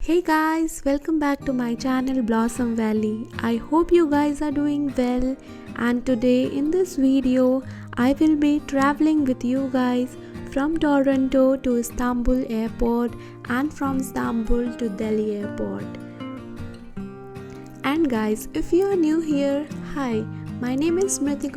Hey guys, welcome back to my channel Blossom Valley. I hope you guys are doing well, and today in this video I will be traveling with you guys from Toronto to Istanbul airport and from Istanbul to Delhi airport. And guys, if you are new here, hi, my name is Smriti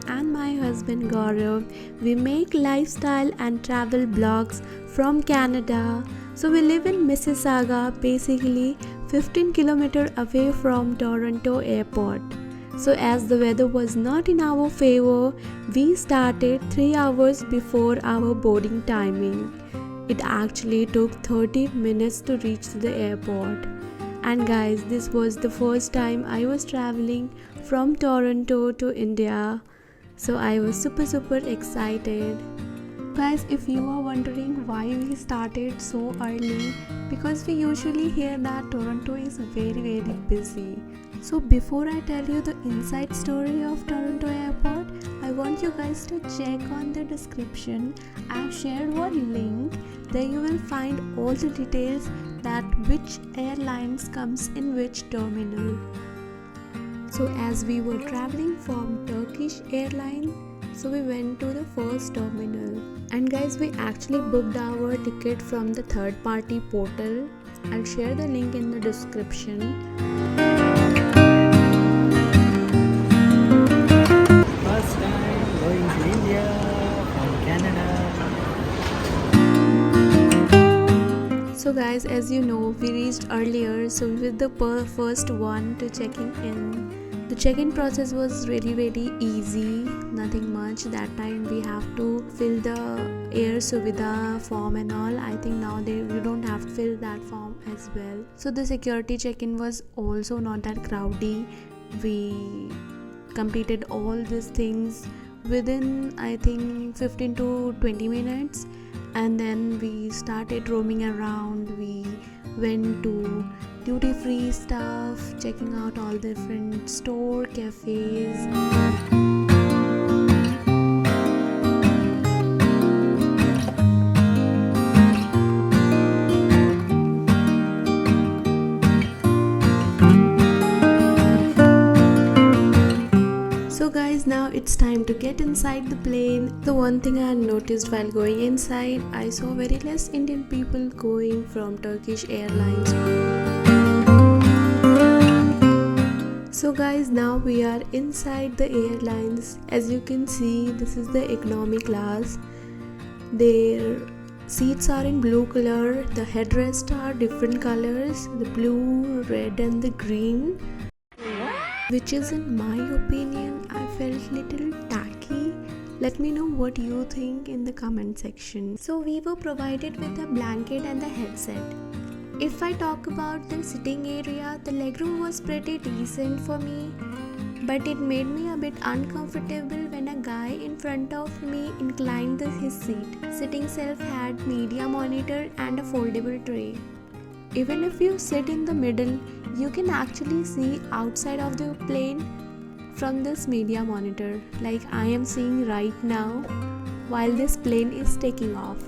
and my husband Gaurav. We make lifestyle and travel blogs from Canada. So we live in Mississauga, basically 15 km away from Toronto airport. So as the weather was not in our favor, we started 3 hours before our boarding timing. It actually took 30 minutes to reach the airport. And guys, this was the first time I was traveling from Toronto to India. So I was super excited. Guys, if you are wondering why we started so early, because we usually hear that Toronto is very busy. So before I tell you the inside story of Toronto airport, I want you guys to check on the description. I've shared one link. There you will find all the details that which airlines comes in which terminal. So as we were traveling from Turkish Airlines, so we went to the first terminal. And guys, we actually booked our ticket from the third party portal. I'll share the link in the description. First time going to India from Canada. So guys, as you know, we reached earlier, so we were the first one to checking in. The check-in process was very easy, nothing much. That time we have to fill the air suvidha form and all. I think now you don't have to fill that form as well. So the security check-in was also not that crowdy. We completed all these things within I think 15 to 20 minutes, and then we started roaming around. We went to duty-free stuff, checking out all different store, cafes. So guys, now it's time to get inside the plane. The one thing I noticed while going inside, I saw very less Indian people going from Turkish Airlines. So guys, now we are inside the airlines. As you can see, this is the economy class. Their seats are in blue color. The headrests are different colors, the blue, red and the green, which is in my opinion I felt little tacky. Let me know what you think in the comment section. So we were provided with a blanket and a headset. If I talk about the sitting area, the legroom was pretty decent for me, but it made me a bit uncomfortable when a guy in front of me inclined his seat. Sitting self had media monitor and a foldable tray. Even if you sit in the middle, you can actually see outside of the plane from this media monitor, like I am seeing right now while this plane is taking off.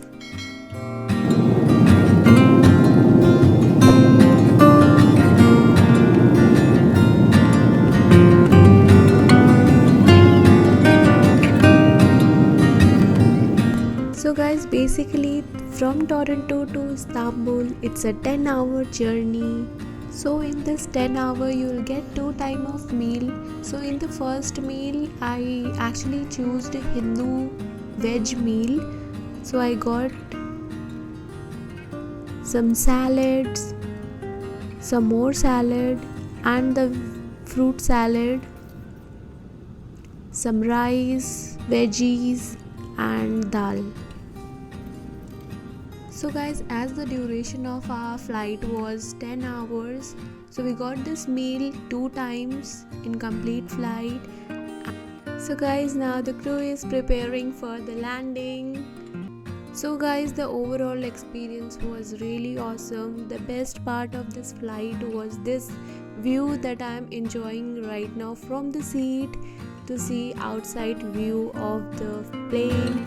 So guys, basically from Toronto to Istanbul, it's a 10-hour journey. So in this 10-hour, you will get 2 types of meal. So in the first meal, I actually chose the Hindu veg meal. So I got some salads, some more salad and the fruit salad, some rice, veggies and dal. So guys, as the duration of our flight was 10 hours, so we got this meal 2 times in complete flight. So guys, now the crew is preparing for the landing. So guys, the overall experience was really awesome. The best part of this flight was this view that I am enjoying right now from the seat, to see outside view of the plane.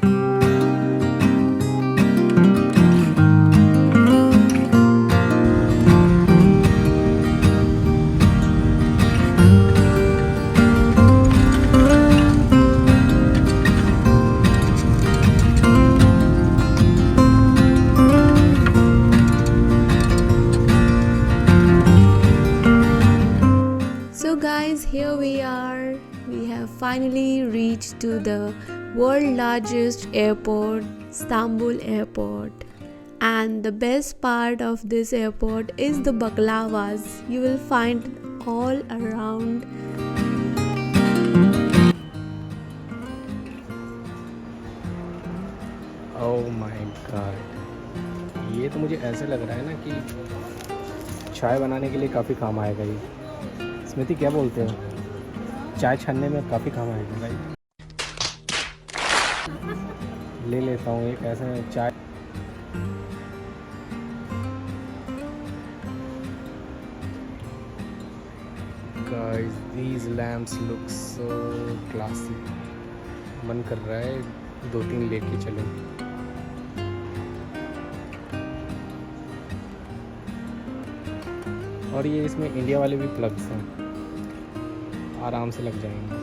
here we are. We have finally reached to the world largest airport, Istanbul airport. And the best part of this airport is the baklavas. You will find all around. Oh my God, ये तो मुझे ऐसे लग रहा है ना कि चाय बनाने के लिए काफ़ी काम आएगा ये। स्मृति क्या बोलते हो? चाय छानने में काफ़ी काम आएगा भाई। ले लेता हूँ एक ऐसा चाय। Guys, these lamps look so classy. मन कर रहा है 2-3 लेके चलूं। और ये इसमें इंडिया वाले भी प्लग्स हैं, आराम से लग जाएंगे।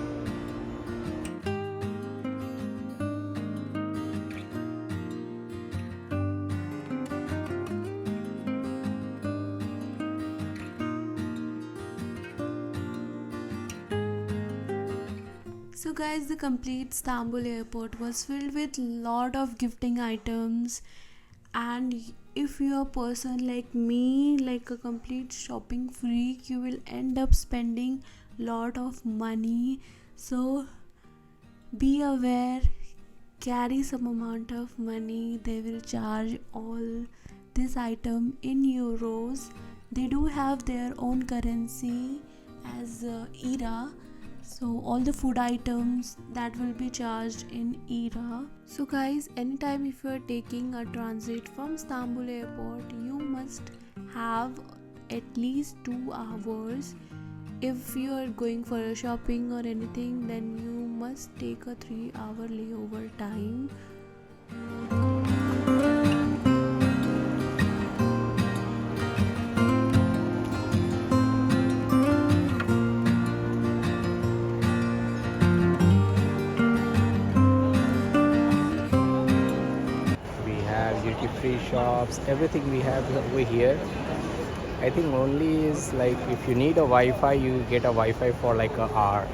So guys, the complete Istanbul airport was filled with lot of gifting items, and if you're a person like me, like a complete shopping freak, you will end up spending lot of money. So be aware, carry some amount of money. They will charge all this item in euros. They do have their own currency as era, so all the food items that will be charged in era. So guys, anytime if you are taking a transit from Istanbul airport, you must have at least 2 hours. If you are going for a shopping or anything, then you must take a 3-hour layover time. Duty-free shops, everything we have over here. I think only is like if you need a Wi-Fi, you get a Wi-Fi for like an hour.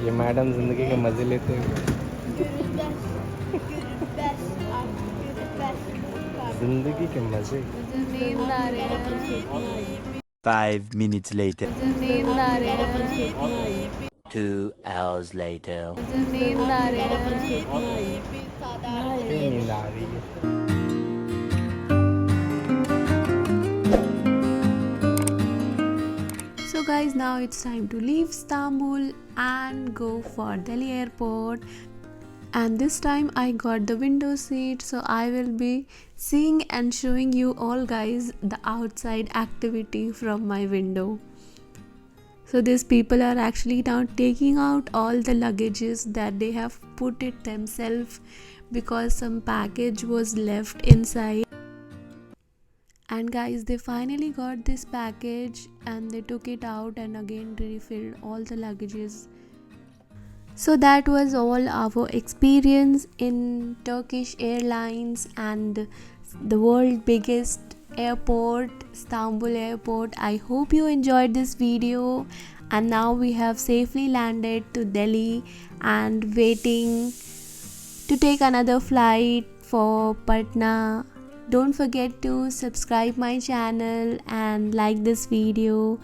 ये madam जिंदगी के मजे लेते हैं। जिंदगी के मजे। 5 minutes later. 2 hours later. नींद आ रही है। So guys, now it's time to leave Istanbul and go for Delhi airport. And this time I got the window seat, so I will be seeing and showing you all guys the outside activity from my window. So these people are actually now taking out all the luggages that they have put it themselves because some package was left inside. And guys, they finally got this package and they took it out and again refilled all the luggages. So that was all our experience in Turkish Airlines and the world's biggest airport, Istanbul airport. I hope you enjoyed this video, and now we have safely landed to Delhi and waiting to take another flight for Patna. Don't forget to subscribe my channel and like this video.